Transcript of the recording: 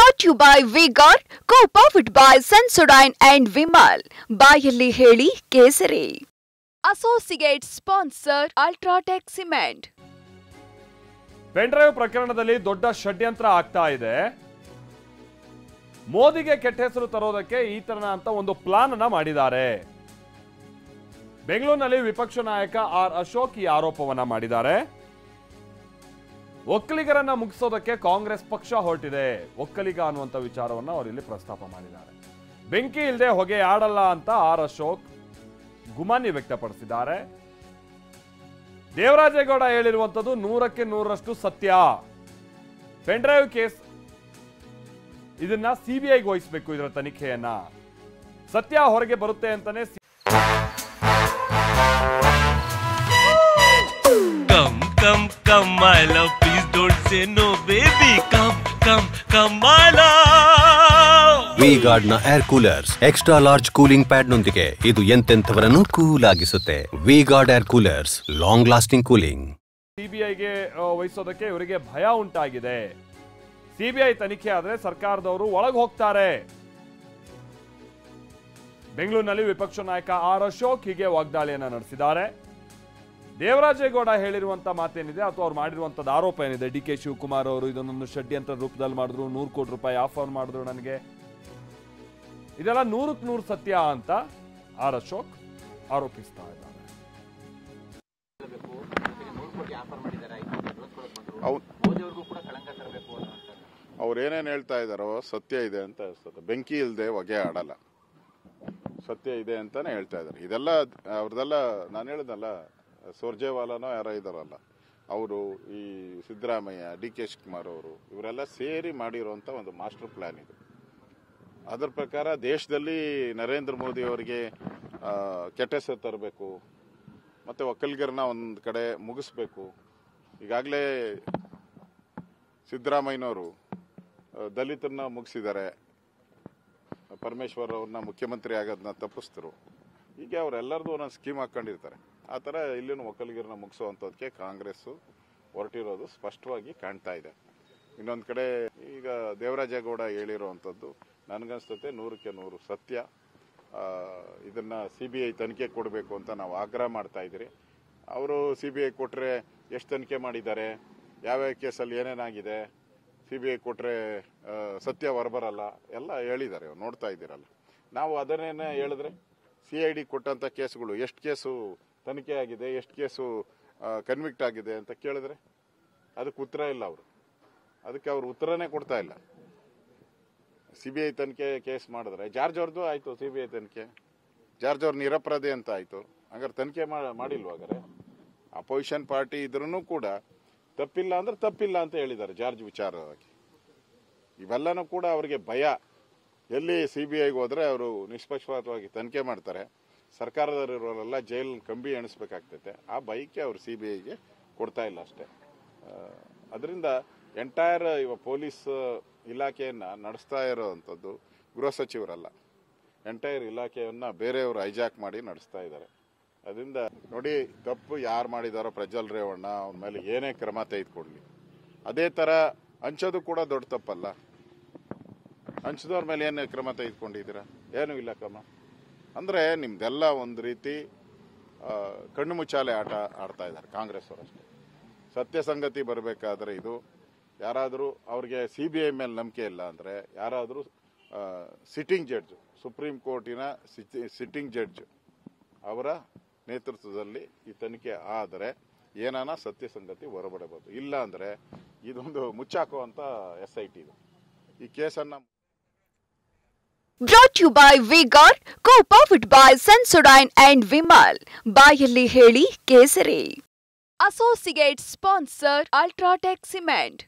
Brought to you by V-Guard, co-powered by Sensodyne and Vimal. ಬಾಯಲ್ಲಿ ಹೇಳಿ ಕೇಸರಿ. Associate sponsor Ultratech Cement. Pen drive ಪ್ರಕರಣದಲ್ಲಿ ದೊಡ್ಡ ಷಡ್ಯಂತ್ರ ಆಗ್ತಾ ಇದೆ. ಮೋದಿಗೆ ಕೆಟ್ಟ ಹೆಸರು ತರೋದಕ್ಕೆ ಈ ತರನ ಅಂತ ಒಂದು ಪ್ಲಾನ್ ಅನ್ನ ಮಾಡಿದ್ದಾರೆ. ಬೆಂಗಳೂರಿನಲ್ಲಿ ವಿಪಕ್ಷ ನಾಯಕ ಆರ್ ಅಶೋಕ್ ಈ ಆರೋಪವನ್ನ ಮಾಡಿದ್ದಾರೆ. ಒಕ್ಕಲಿಗರನ್ನ ಮುಗಿಸೋದಕ್ಕೆ ಕಾಂಗ್ರೆಸ್ ಪಕ್ಷ ಹೊರಟಿದೆ. ಒಕ್ಕಲಿಗ ಅನ್ನುವಂಥ ವಿಚಾರವನ್ನ ಅವರು ಇಲ್ಲಿ ಪ್ರಸ್ತಾಪ ಮಾಡಿದ್ದಾರೆ. ಬೆಂಕಿ ಇಲ್ಲದೆ ಹೊಗೆ ಆಡಲ್ಲ ಅಂತ ಆರ್ ಅಶೋಕ್ ಗುಮಾನಿ ವ್ಯಕ್ತಪಡಿಸಿದ್ದಾರೆ. ದೇವರಾಜೇಗೌಡ ಹೇಳಿರುವಂಥದ್ದು 100ಕ್ಕೆ 100ರಷ್ಟು ಸತ್ಯ. ಪೆನ್ಡ್ರೈವ್ ಕೇಸ್ ಇದನ್ನ ಸಿಬಿಐಗೆ ವಹಿಸಬೇಕು, ಇದರ ತನಿಖೆಯನ್ನ. ಸತ್ಯ ಹೊರಗೆ ಬರುತ್ತೆ ಅಂತಾನೆ Come, my love, please don't say no, baby. Come, my love. V-Guard ನ air coolers extra large cooling pad ನೊಂದಿಗೆ ಇದು ಎಂತೆಂಥವರನ್ನು ಕೂಲ್ ಆಗಿಸುತ್ತೆ. V-Guard air coolers, long lasting cooling. ಸಿಬಿಐಗೆ ವಹಿಸೋದಕ್ಕೆ ಇವರಿಗೆ ಭಯ ಉಂಟಾಗಿದೆ. ಸಿಬಿಐ ತನಿಖೆ ಆದ್ರೆ ಸರ್ಕಾರದವರು ಒಳಗೆ ಹೋಗ್ತಾರೆ. ಬೆಂಗಳೂರಿನಲ್ಲಿ ವಿಪಕ್ಷ ನಾಯಕ ಆರ್ ಅಶೋಕ್ ಹೀಗೆ ವಾಗ್ದಾಳಿಯನ್ನ ನಡೆಸಿದ್ದಾರೆ. ದೇವರಾಜೇಗೌಡ ಹೇಳಿರುವಂತ ಮಾತೇನಿದೆ ಅಥವಾ ಅವ್ರು ಮಾಡಿರುವಂತದ್ದು ಆರೋಪ ಏನಿದೆ, ಡಿ ಕೆ ಶಿವಕುಮಾರ್ ಅವರು ಇದನ್ನೊಂದು ಷಡ್ಯಂತ್ರ ರೂಪದಲ್ಲಿ ಮಾಡಿದ್ರು, 100 ಕೋಟಿ ರೂಪಾಯಿ ಆಫರ್ ಮಾಡಿದ್ರು ನನಗೆ, ಇದೆಲ್ಲ 100ಕ್ಕೆ 100 ಸತ್ಯ ಅಂತ ಆರ್ ಅಶೋಕ್ ಆರೋಪಿಸ್ತಾ ಇದ್ದಾರೆ. ಅವ್ರೇನೇನು ಹೇಳ್ತಾ ಇದ್ದಾರೋ ಸತ್ಯ ಇದೆ ಅಂತ ಅನಿಸ್ತದೆ. ಬೆಂಕಿ ಇಲ್ಲದೆ ಹೊಗೆ ಆಡಲ್ಲ, ಸತ್ಯ ಇದೆ ಅಂತಾನೆ ಹೇಳ್ತಾ ಇದ್ದಾರೆ. ಇದೆಲ್ಲ ಅವ್ರದೆಲ್ಲ ನಾನು ಹೇಳಿದ್ನಲ್ಲ, ಸುರ್ಜೇವಾಲಾನೋ ಯಾರೋ ಇದಾರಲ್ಲ ಅವರು, ಈ ಸಿದ್ದರಾಮಯ್ಯ, ಡಿ ಕೆ ಶಿವಕುಮಾರ್ ಅವರು, ಇವರೆಲ್ಲ ಸೇರಿ ಮಾಡಿರುವಂಥ ಒಂದು ಮಾಸ್ಟರ್ ಪ್ಲಾನ್ ಇದು. ಅದರ ಪ್ರಕಾರ ದೇಶದಲ್ಲಿ ನರೇಂದ್ರ ಮೋದಿ ಅವರಿಗೆ ಕೆಟ್ಟ ಹೆಸರು ತರಬೇಕು, ಮತ್ತು ಒಕ್ಕಲಿಗರನ್ನ ಒಂದು ಕಡೆ ಮುಗಿಸ್ಬೇಕು. ಈಗಾಗಲೇ ಸಿದ್ದರಾಮಯ್ಯನವರು ದಲಿತರನ್ನ ಮುಗಿಸಿದ್ದಾರೆ, ಪರಮೇಶ್ವರ್ ಅವ್ರನ್ನ ಮುಖ್ಯಮಂತ್ರಿ ಆಗೋದನ್ನ ತಪ್ಪಿಸಿದ್ರು. ಹೀಗೆ ಅವರೆಲ್ಲರದು ಒಂದೊಂದು ಸ್ಕೀಮ್ ಹಾಕೊಂಡಿರ್ತಾರೆ. ಆ ಥರ ಇಲ್ಲಿನ ಒಕ್ಕಲಿಗರನ್ನ ಮುಗಿಸುವಂಥದ್ದಕ್ಕೆ ಕಾಂಗ್ರೆಸ್ಸು ಹೊರಟಿರೋದು ಸ್ಪಷ್ಟವಾಗಿ ಕಾಣ್ತಾ ಇದೆ. ಇನ್ನೊಂದು ಕಡೆ ಈಗ ದೇವರಾಜೇಗೌಡ ಹೇಳಿರುವಂಥದ್ದು ನನಗನ್ಸ್ತತೆ 100ಕ್ಕೆ 100 ಸತ್ಯ. ಇದನ್ನು CBI ತನಿಖೆ ಕೊಡಬೇಕು ಅಂತ ನಾವು ಆಗ್ರಹ ಮಾಡ್ತಾ ಇದ್ದೀರಿ. ಅವರು CBI ಕೊಟ್ಟರೆ ಎಷ್ಟು ತನಿಖೆ ಮಾಡಿದ್ದಾರೆ, ಯಾವ್ಯಾವ ಕೇಸಲ್ಲಿ ಏನೇನಾಗಿದೆ, CBI ಕೊಟ್ಟರೆ ಸತ್ಯ ಹೊರಬರಲ್ಲ ಎಲ್ಲ ಹೇಳಿದ್ದಾರೆ. ನೋಡ್ತಾ ಇದ್ದೀರಲ್ಲ, ನಾವು ಅದನ್ನೇನೆ ಹೇಳಿದ್ರೆ CID ಕೊಟ್ಟಂಥ ಕೇಸುಗಳು ಎಷ್ಟು ಕೇಸು ತನಿಖೆ ಆಗಿದೆ, ಎಷ್ಟು ಕೇಸು ಕನ್ವಿಕ್ಟ್ ಆಗಿದೆ ಅಂತ ಕೇಳಿದ್ರೆ ಅದಕ್ಕೆ ಉತ್ತರ ಇಲ್ಲ. ಅದಕ್ಕೆ ಅವರು ಉತ್ತರನೇ ಕೊಡ್ತಾ ಇಲ್ಲ. CBI ತನಿಖೆ ಕೇಸ್ ಮಾಡಿದ್ರೆ ಜಾರ್ಜ್ ಅವ್ರದ್ದು ಆಯಿತು, CBI ತನಿಖೆ, ಜಾರ್ಜ್ ಅವ್ರ ನಿರಪರಾಧಿ ಅಂತ ಆಯಿತು. ಹಂಗಾರೆ ತನಿಖೆ ಮಾಡಿಲ್ವ? ಹಾಗಾದ್ರೆ ಅಪೋಸಿಷನ್ ಪಾರ್ಟಿ ಇದ್ರೂ ಕೂಡ ತಪ್ಪಿಲ್ಲ ಅಂದ್ರೆ ತಪ್ಪಿಲ್ಲ ಅಂತ ಹೇಳಿದ್ದಾರೆ ಜಾರ್ಜ್ ವಿಚಾರವಾಗಿ. ಇವೆಲ್ಲನೂ ಕೂಡ ಅವರಿಗೆ ಭಯ. ಎಲ್ಲಿ CBIಗೆ ಹೋದರೆ ಅವರು ನಿಷ್ಪಕ್ಷಪಾತವಾಗಿ ತನಿಖೆ ಮಾಡ್ತಾರೆ, ಸರ್ಕಾರದವರೆಲ್ಲ ಜೈಲ್ ಕಂಬಿ ಎಣಿಸ್ಬೇಕಾಗ್ತೈತೆ. ಆ ಭಯಕ್ಕೆ ಅವರು CBIಗೆ ಕೊಡ್ತಾ ಇಲ್ಲ ಅಷ್ಟೇ. ಅದರಿಂದ ಎಂಟೈರ್ ಇವ ಪೊಲೀಸ್ ಇಲಾಖೆಯನ್ನು ನಡೆಸ್ತಾ ಇರೋವಂಥದ್ದು ಗೃಹ ಸಚಿವರಲ್ಲ, ಎಂಟೈರ್ ಇಲಾಖೆಯನ್ನು ಬೇರೆಯವರು ಹೈಜಾಕ್ ಮಾಡಿ ನಡೆಸ್ತಾ ಇದ್ದಾರೆ. ಅದರಿಂದ ನೋಡಿ, ತಪ್ಪು ಯಾರು ಮಾಡಿದಾರೋ ಪ್ರಜ್ವಲ್ ರೇವಣ್ಣ ಅವನ ಮೇಲೆ ಏನೇ ಕ್ರಮ ತೆಗೆದುಕೊಳ್ಳಿ. ಅದೇ ಥರ ಹಂಚೋದು ಕೂಡ ದೊಡ್ಡ ತಪ್ಪಲ್ಲ. ಹಂಚಿದವ್ರ ಮೇಲೆ ಏನು ಕ್ರಮ ತೆಗೆದುಕೊಂಡಿದ್ದೀರಾ? ಏನೂ ಇಲ್ಲ ಕ್ರಮ. ಅಂದರೆ ನಿಮ್ದೆಲ್ಲ ಒಂದು ರೀತಿ ಕಣ್ಣು ಮುಚ್ಚಾಲೆ ಆಟ ಆಡ್ತಾ ಇದ್ದಾರೆ ಕಾಂಗ್ರೆಸ್ ಅವರಷ್ಟೇ. ಸತ್ಯ ಸಂಗತಿ ಬರಬೇಕಾದ್ರೆ ಇದು ಯಾರಾದರೂ ಅವ್ರಿಗೆ CBI ಮೇಲೆ ನಂಬಿಕೆ ಇಲ್ಲ ಅಂದರೆ ಯಾರಾದರೂ ಸಿಟ್ಟಿಂಗ್ ಜಡ್ಜ್, ಸುಪ್ರೀಂ ಕೋರ್ಟಿನ ಸಿಟ್ಟಿಂಗ್ ಜಡ್ಜ್ ಅವರ ನೇತೃತ್ವದಲ್ಲಿ ಈ ತನಿಖೆ ಆದರೆ ಏನಾನ ಸತ್ಯ ಸಂಗತಿ ಹೊರಬಡಬಹುದು. ಇಲ್ಲ ಅಂದರೆ ಇದೊಂದು ಮುಚ್ಚಾಕುವಂಥ SIT ಇದು. ಈ ಕೇಸನ್ನು Brought to you by V-Guard, co-powered by Sensodyne and Vimal. ಬಾಯಲ್ಲಿ ಹೇಳಿ ಕೇಸರಿ. Associate sponsor Ultratech Cement.